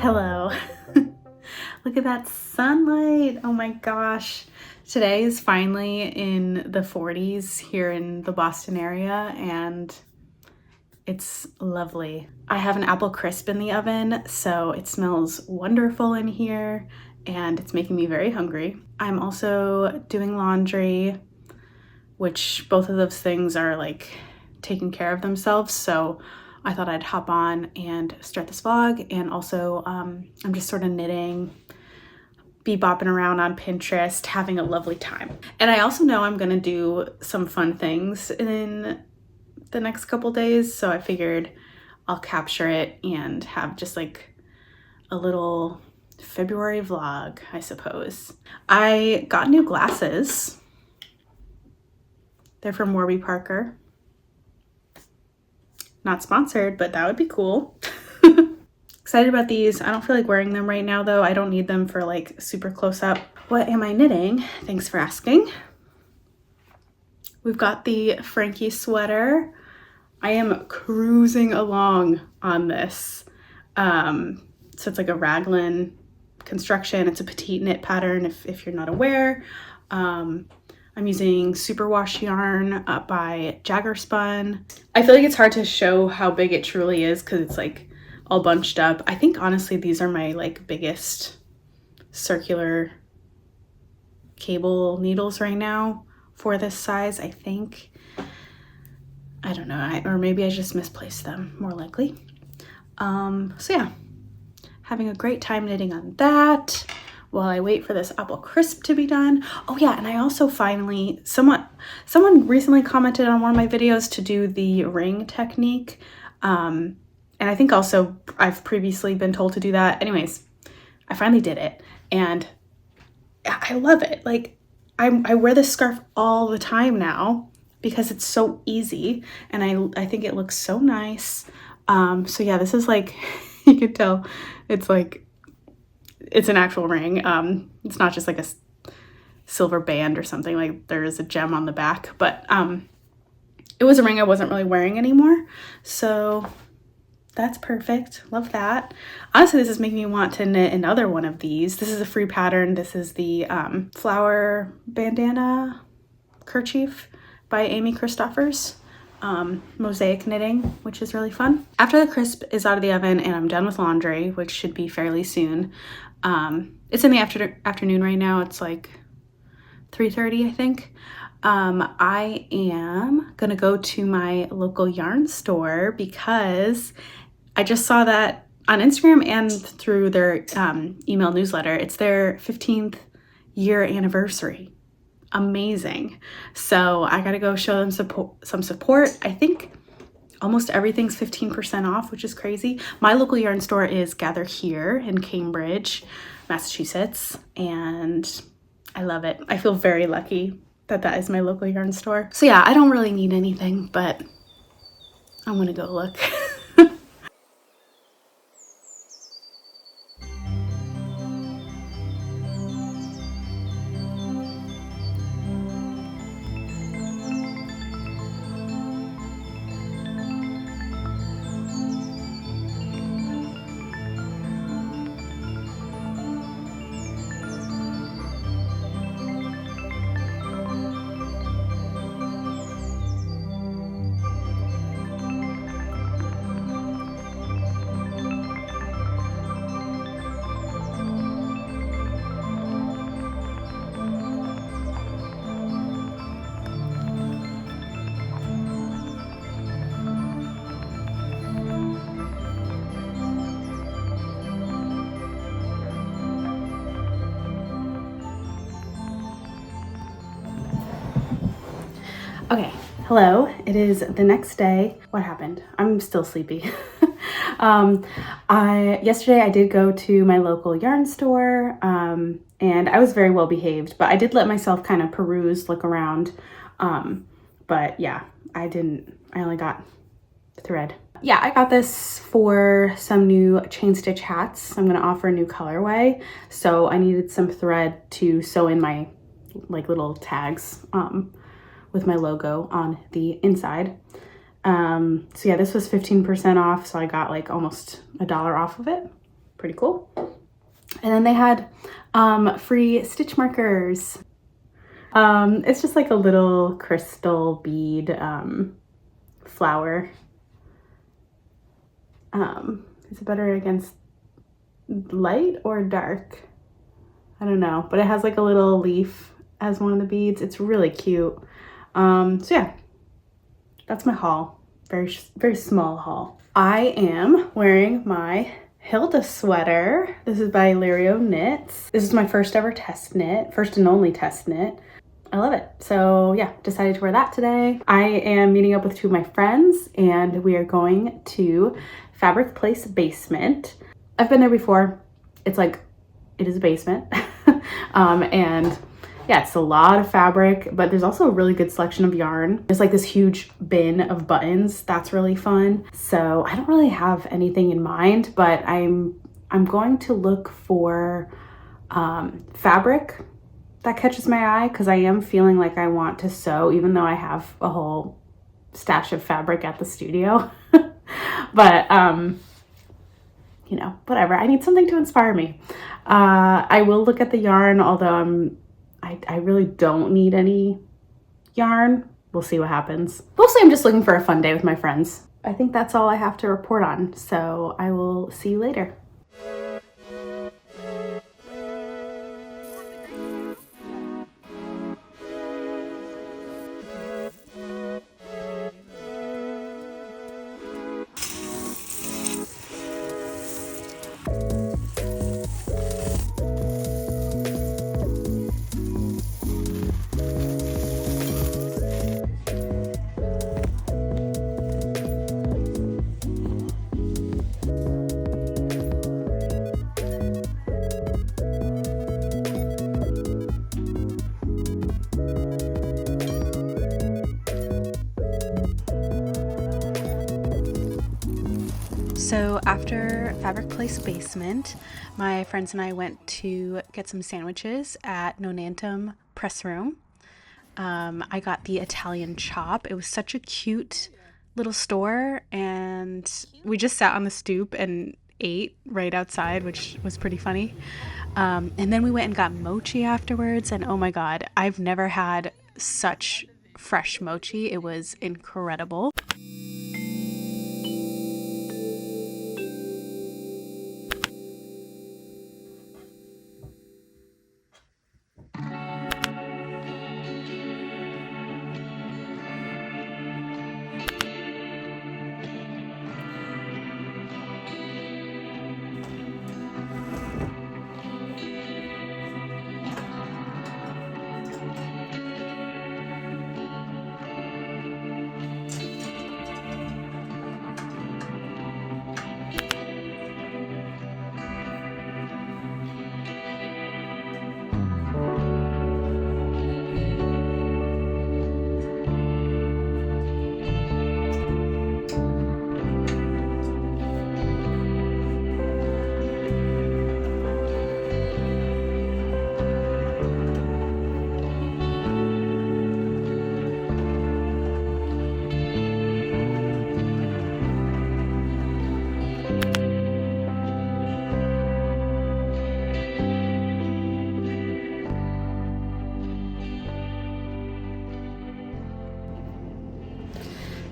Hello. Look at that sunlight. Oh my gosh. Today is finally in the 40s here in the Boston area and it's lovely. I have an apple crisp in the oven, so it smells wonderful in here and it's making me very hungry. I'm also doing laundry, which both of those things are like taking care of themselves. So I thought I'd hop on and start this vlog. And also I'm just sort of knitting, be bopping around on Pinterest, having a lovely time. And I also know I'm gonna do some fun things in the next couple days. So I figured I'll capture it and have just like a little February vlog, I suppose. I got new glasses. They're from Warby Parker. Not sponsored, but that would be cool. Excited about these. I don't feel like wearing them right now though. I don't need them for like super close up. What am I knitting? Thanks for asking. We've got the Frankie sweater. I am cruising along on this. So it's like a raglan construction. It's a petite knit pattern if you're not aware. I'm using superwash yarn by Jagger Spun. I feel like it's hard to show how big it truly is because it's like all bunched up. I think honestly these are my like biggest circular cable needles right now for this size, I think. I don't know, or maybe I just misplaced them, more likely. So yeah, having a great time knitting on that while I wait for this apple crisp to be done. Oh yeah, and I also finally, someone recently commented on one of my videos to do the ring technique. And I think also I've previously been told to do that. Anyways, I finally did it and I love it. Like I wear this scarf all the time now because it's so easy and I think it looks so nice. So yeah, this is like, you could tell it's like, it's an actual ring. It's not just like a silver band or something, like there is a gem on the back, but it was a ring I wasn't really wearing anymore. So that's perfect. Love that. Honestly, this is making me want to knit another one of these. This is a free pattern. This is the flower bandana kerchief by Amy Christoffers. Mosaic knitting, which is really fun. After the crisp is out of the oven and I'm done with laundry, which should be fairly soon. It's in the afternoon right now. It's like 3:30, I think. I am gonna go to my local yarn store because I just saw that on Instagram and through their email newsletter. It's their 15th year anniversary. Amazing. So I gotta go show them some support. I think almost everything's 15% off, which is crazy. My local yarn store is Gather Here in Cambridge, Massachusetts, and I love it. I feel very lucky that that is my local yarn store. So yeah, I don't really need anything, but I'm gonna go look. Okay, hello, it is the next day. What happened? I'm still sleepy. Yesterday I did go to my local yarn store and I was very well behaved, but I did let myself kind of peruse, look around. But yeah, I only got thread. Yeah, I got this for some new chain stitch hats. I'm gonna offer a new colorway. So I needed some thread to sew in my like little tags with my logo on the inside. So yeah, this was 15% off. So I got like almost $1 off of it. pretty cool. And then they had free stitch markers. It's just like a little crystal bead flower. Is it better against light or dark? I don't know, but it has like a little leaf as one of the beads. It's really cute. So yeah, that's my haul. Very, very small haul. I am wearing my Hilda sweater. This is by Lirio Knits. This is my first ever test knit, first and only test knit. I love it. So yeah, decided to wear that today. I am meeting up with two of my friends and we are going to Fabric Place Basement. I've been there before. It's like, it is a basement. And yeah, it's a lot of fabric, but there's also a really good selection of yarn. There's like this huge bin of buttons. That's really fun. So I don't really have anything in mind, but I'm going to look for fabric that catches my eye, because I am feeling like I want to sew, even though I have a whole stash of fabric at the studio. But you know, whatever. I need something to inspire me. I will look at the yarn, although I really don't need any yarn. We'll see what happens. Mostly I'm just looking for a fun day with my friends. I think that's all I have to report on, so I will see you later. So after Fabric Place Basement, my friends and I went to get some sandwiches at Nonantum Press Room. I got the Italian chop. It was such a cute little store, and we just sat on the stoop and ate right outside, which was pretty funny. And then we went and got mochi afterwards, and oh my god, I've never had such fresh mochi. It was incredible.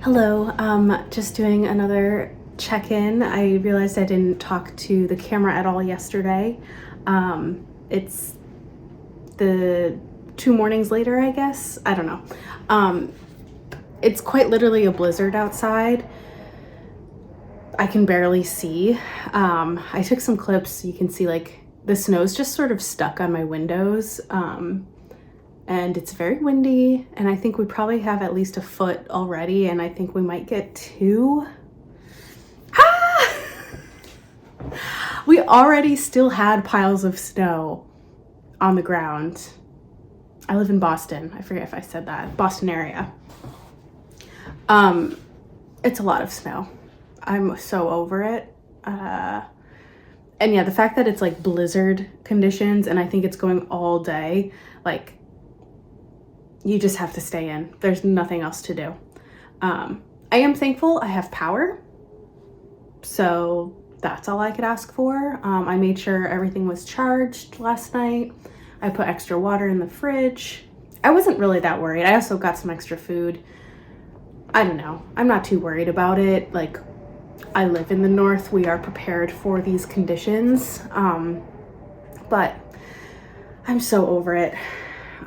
Hello, just doing another check-in. I realized I didn't talk to the camera at all yesterday. It's the 2 mornings later, I guess. I don't know. It's quite literally a blizzard outside. I can barely see. I took some clips. You can see like the snow's just sort of stuck on my windows. And it's very windy, and I think we probably have at least a foot already, and I think we might get 2. Ah! We already still had piles of snow on the ground. I live in Boston. I forget if I said that. Boston area. It's a lot of snow. I'm so over it. And yeah, the fact that it's like blizzard conditions, and I think it's going all day, like, you just have to stay in. There's nothing else to do. I am thankful I have power. So that's all I could ask for. I made sure everything was charged last night. I put extra water in the fridge. I wasn't really that worried. I also got some extra food. I don't know. I'm not too worried about it. Like, I live in the north. We are prepared for these conditions. But I'm so over it.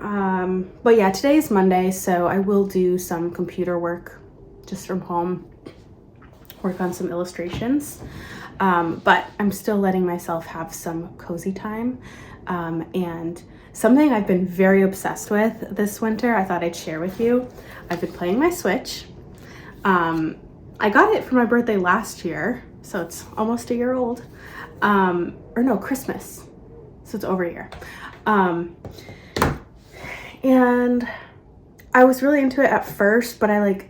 But yeah, today is Monday, so I will do some computer work just from home, work on some illustrations. But I'm still letting myself have some cozy time. And something I've been very obsessed with this winter, I thought I'd share with you. I've been playing my Switch. I got it for my birthday last year, so it's almost a year old. Or no, Christmas. So it's over a year. And I was really into it at first, but I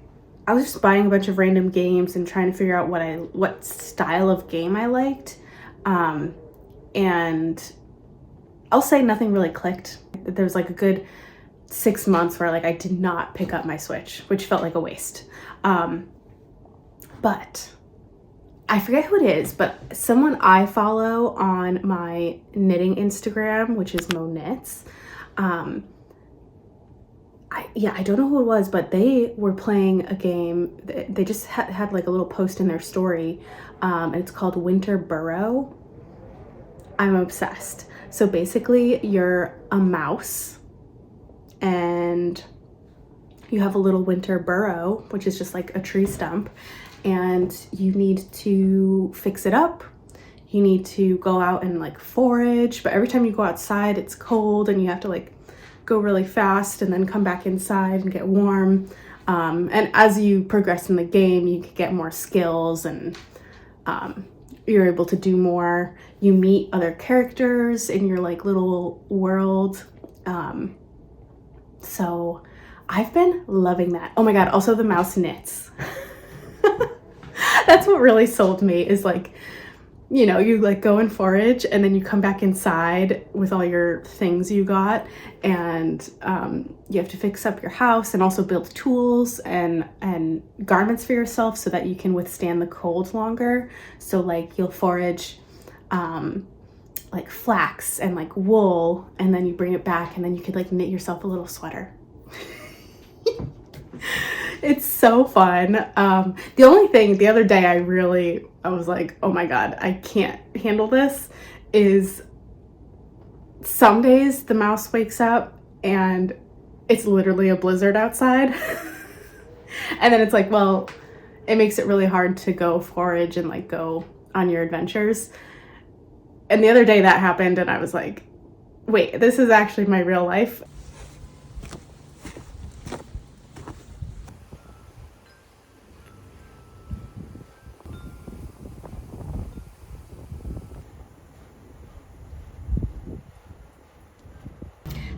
was just buying a bunch of random games and trying to figure out what style of game I liked. And I'll say nothing really clicked. There was like a good 6 months where I did not pick up my Switch, which felt like a waste. But I forget who it is, but someone I follow on my knitting Instagram, which is Mo Knits. I don't know who it was, but they were playing a game. They just had like a little post in their story. And it's called Winter Burrow. I'm obsessed. So basically you're a mouse and you have a little winter burrow, which is just like a tree stump, and you need to fix it up. You need to go out and like forage, but every time you go outside, it's cold and you have to like go really fast and then come back inside and get warm. And as you progress in the game, you get more skills and you're able to do more. You meet other characters in your like little world. So I've been loving that. Oh my God, also the mouse knits. That's what really sold me, is like, you know, you like go and forage and then you come back inside with all your things you got, and you have to fix up your house and also build tools and garments for yourself so that you can withstand the cold longer. So like you'll forage like flax and like wool, and then you bring it back and then you could like knit yourself a little sweater. It's so fun. The only thing the other day I was like, oh my God, I can't handle this, is some days the mouse wakes up and it's literally a blizzard outside. And then it's like, well, it makes it really hard to go forage and like go on your adventures. And the other day that happened and I was like, wait, this is actually my real life.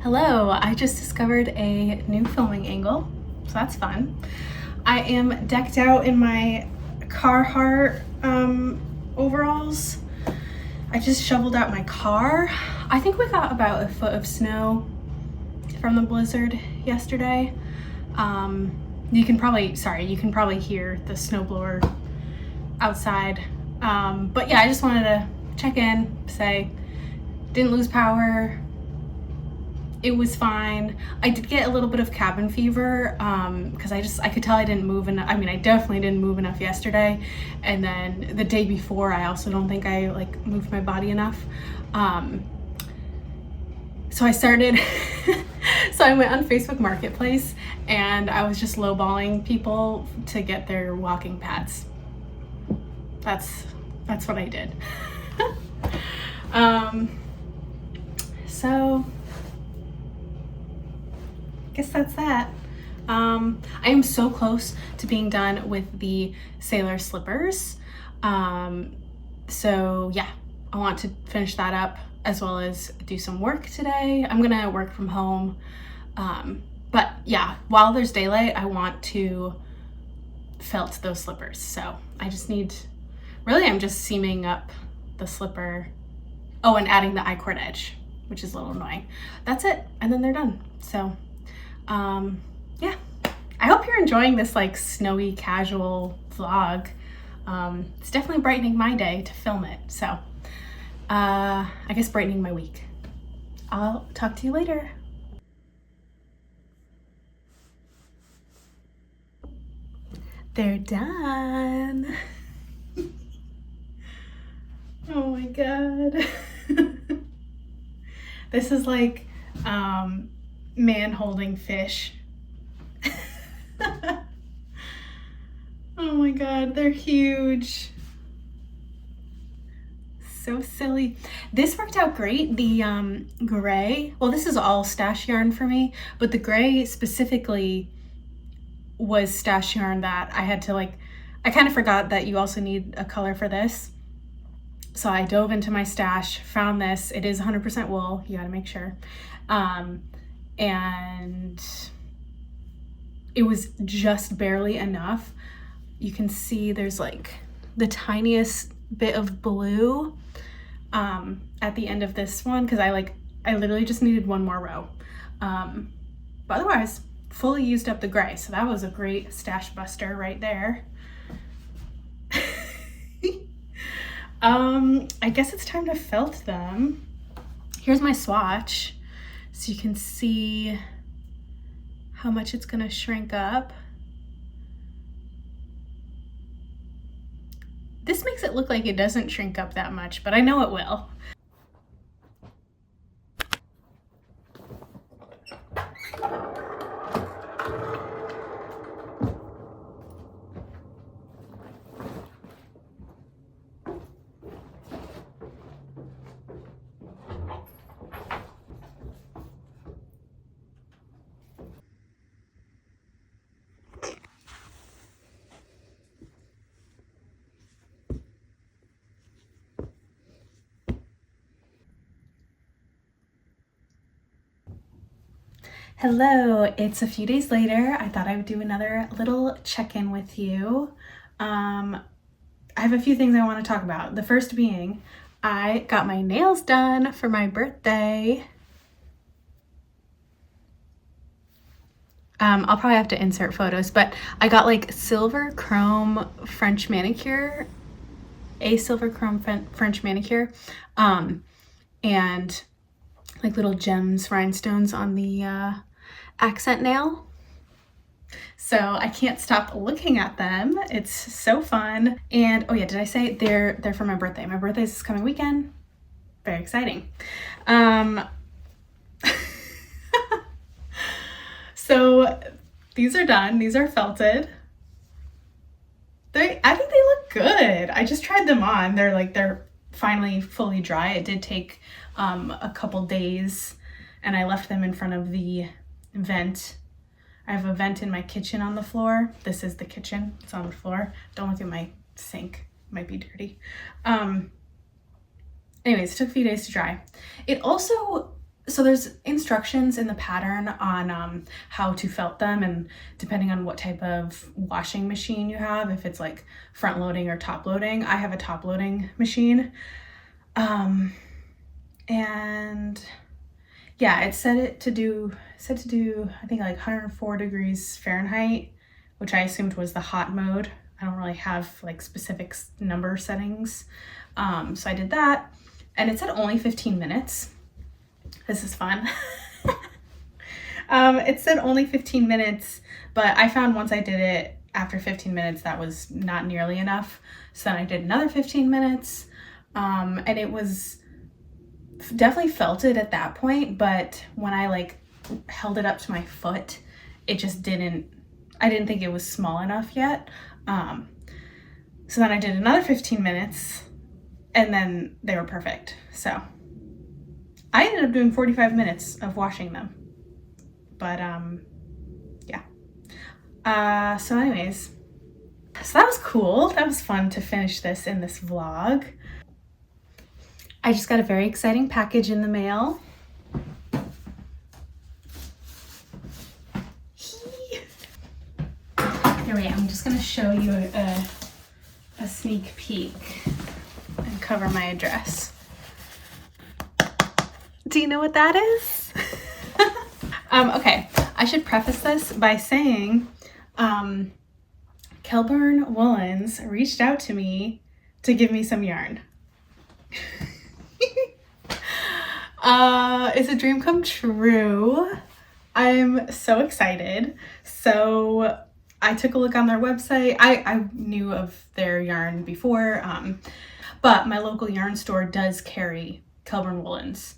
Hello, I just discovered a new filming angle, so that's fun. I am decked out in my Carhartt overalls. I just shoveled out my car. I think we got about a foot of snow from the blizzard yesterday. You can probably hear the snowblower outside. But yeah, I just wanted to check in, say, didn't lose power. It was fine. I did get a little bit of cabin fever because I could tell I didn't move enough. I mean, I definitely didn't move enough yesterday. And then the day before, I also don't think I like moved my body enough. So I started, so I went on Facebook Marketplace and I was just lowballing people to get their walking pads. That's what I did. So guess that's that. I am so close to being done with the sailor slippers. So yeah, I want to finish that up as well as do some work today. I'm gonna work from home. But yeah, while there's daylight, I want to felt those slippers. So I just need, really I'm just seaming up the slipper. Oh, and adding the I-cord edge, which is a little annoying. That's it, and then they're done. So yeah, I hope you're enjoying this like snowy casual vlog. it's definitely brightening my day to film it. So I guess brightening my week. I'll talk to you later. They're done. Oh my God. This is like man holding fish. Oh my God, they're huge. So silly. This worked out great. The gray, well, this is all stash yarn for me, but the gray specifically was stash yarn that I had to I kind of forgot that you also need a color for this. So I dove into my stash, found this. It is 100% wool, you gotta make sure. And it was just barely enough. You can see there's like the tiniest bit of blue at the end of this one, because I literally just needed one more row. But otherwise, fully used up the gray. So that was a great stash buster right there. I guess it's time to felt them. Here's my swatch, so you can see how much it's gonna shrink up. This makes it look like it doesn't shrink up that much, but I know it will. Hello, it's a few days later. I thought I would do another little check-in with you. I have a few things I want to talk about. The first being, I got my nails done for my birthday. I'll probably have to insert photos, but I got like silver chrome French manicure, a silver chrome French manicure, and like little gems, rhinestones on the accent nail. So I can't stop looking at them. It's so fun. And oh yeah, did I say they're for my birthday? My birthday is this coming weekend. Very exciting. So these are done. These are felted. I think they look good. I just tried them on. They're finally fully dry. It did take a couple days, and I left them in front of the vent. I have a vent in my kitchen on the floor. This is the kitchen. It's on the floor. Don't look at my sink. It might be dirty. Anyways, it took a few days to dry. It also, so there's instructions in the pattern on how to felt them, and depending on what type of washing machine you have, if it's like front loading or top loading. I have a top loading machine. And yeah, it said to do I think like 104 degrees Fahrenheit, which I assumed was the hot mode. I don't really have like specific number settings. So I did that, and it said only 15 minutes. This is fun. It said only 15 minutes, but I found once I did it after 15 minutes, that was not nearly enough. So then I did another 15 minutes, and it was definitely felted at that point, but when I like held it up to my foot, it just I didn't think it was small enough yet. So then I did another 15 minutes, and then they were perfect. So I ended up doing 45 minutes of washing them, but yeah. So anyways, so that was cool. That was fun to finish this in this vlog. I just got a very exciting package in the mail. Here we go. I'm just gonna show you a sneak peek and cover my address. Do you know what that is? Okay, I should preface this by saying, Kelburn Woolens reached out to me to give me some yarn. It's a dream come true. I'm so excited. So I took a look on their website. I knew of their yarn before, but my local yarn store does carry Kelburn Woolens,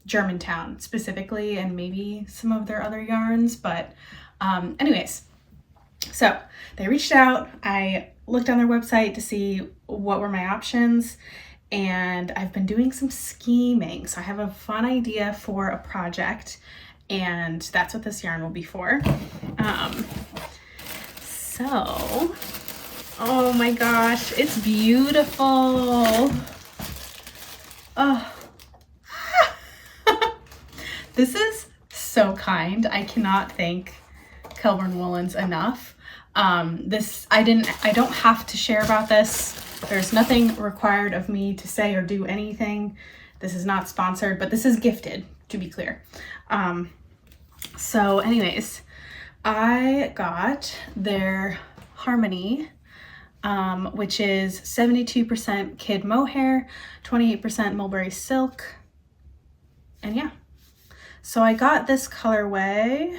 Germantown specifically, and maybe some of their other yarns. But anyways, so they reached out. I looked on their website to see what were my options, and I've been doing some scheming. So I have a fun idea for a project, and that's what this yarn will be for. So, oh my gosh, it's beautiful. Oh, this is so kind. I cannot thank Kelburn Woolens enough. I don't have to share about this. There's nothing required of me to say or do anything. This is not sponsored, but this is gifted, to be clear. So anyways, I got their Harmony, which is 72% kid mohair, 28% mulberry silk. And yeah, so I got this colorway,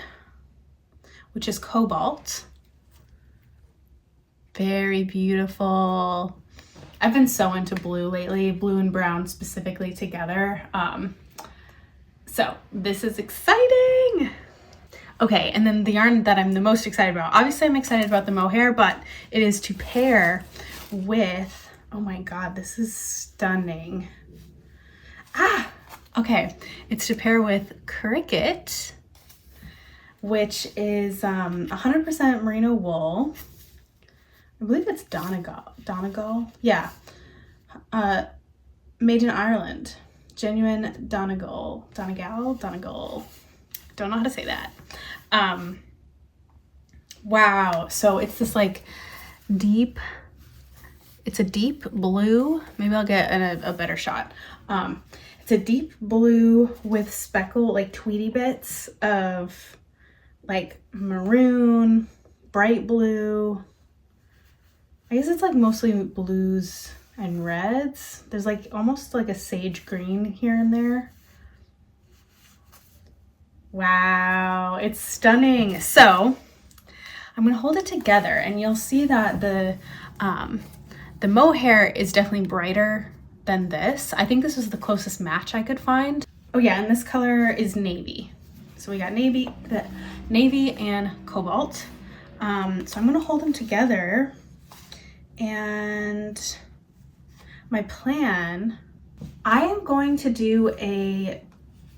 which is cobalt. Very beautiful. I've been so into blue lately, blue and brown specifically together. So this is exciting. Okay, and then the yarn that I'm the most excited about, obviously I'm excited about the mohair, but it is to pair with, oh my God, this is stunning. Okay, it's to pair with Cricket, which is 100% merino wool. I believe it's Donegal. Yeah. Made in Ireland. Genuine Donegal. Don't know how to say that. Wow. So it's this like deep, it's a deep blue. Maybe I'll get a better shot. It's a deep blue with speckle, like tweedy bits of like maroon, bright blue. I guess it's like mostly blues and reds. There's like almost like a sage green here and there. Wow, it's stunning. So I'm gonna hold it together and you'll see that the mohair is definitely brighter than this. I think this was the closest match I could find. Oh yeah, and this color is navy. So we got navy and cobalt. So I'm gonna hold them together, and my plan, I am going to do a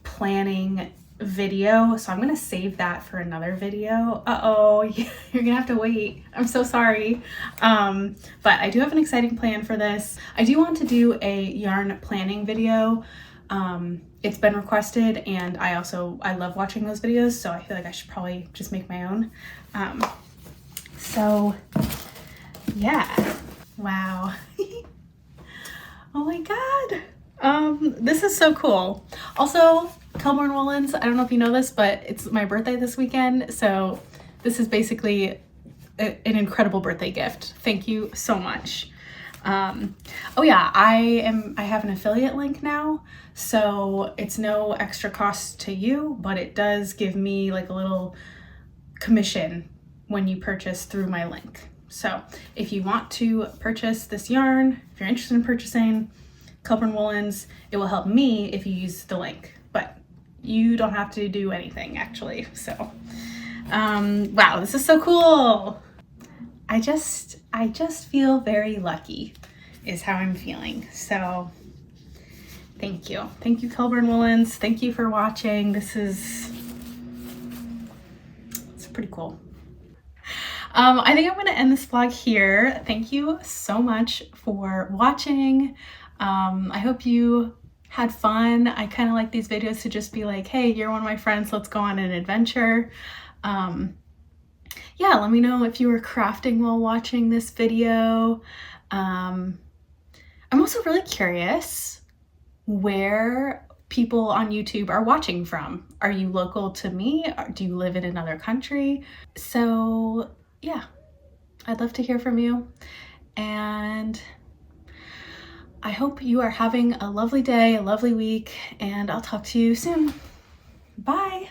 planning video, so I'm gonna save that for another video. You're gonna have to wait. I'm so sorry. But I do have an exciting plan for this. I do want to do a yarn planning video. It's been requested, and I love watching those videos, so I feel like I should probably just make my own. So yeah, wow. Oh my God. This is so cool. Also, Kelburn Woolens, I don't know if you know this, but it's my birthday this weekend. So this is basically an incredible birthday gift. Thank you so much. Oh yeah, I have an affiliate link now. So it's no extra cost to you, but it does give me like a little commission when you purchase through my link. So if you want to purchase this yarn, if you're interested in purchasing Kelburn Woolens, it will help me if you use the link, but you don't have to do anything actually. So, wow, this is so cool. I just feel very lucky is how I'm feeling. So thank you. Thank you, Kelburn Woolens. Thank you for watching. It's pretty cool. I think I'm going to end this vlog here. Thank you so much for watching. I hope you had fun. I kind of like these videos to just be like, hey, you're one of my friends, let's go on an adventure. Yeah, let me know if you were crafting while watching this video. I'm also really curious where people on YouTube are watching from. Are you local to me? Or do you live in another country? So yeah, I'd love to hear from you. And I hope you are having a lovely day, a lovely week, and I'll talk to you soon. Bye.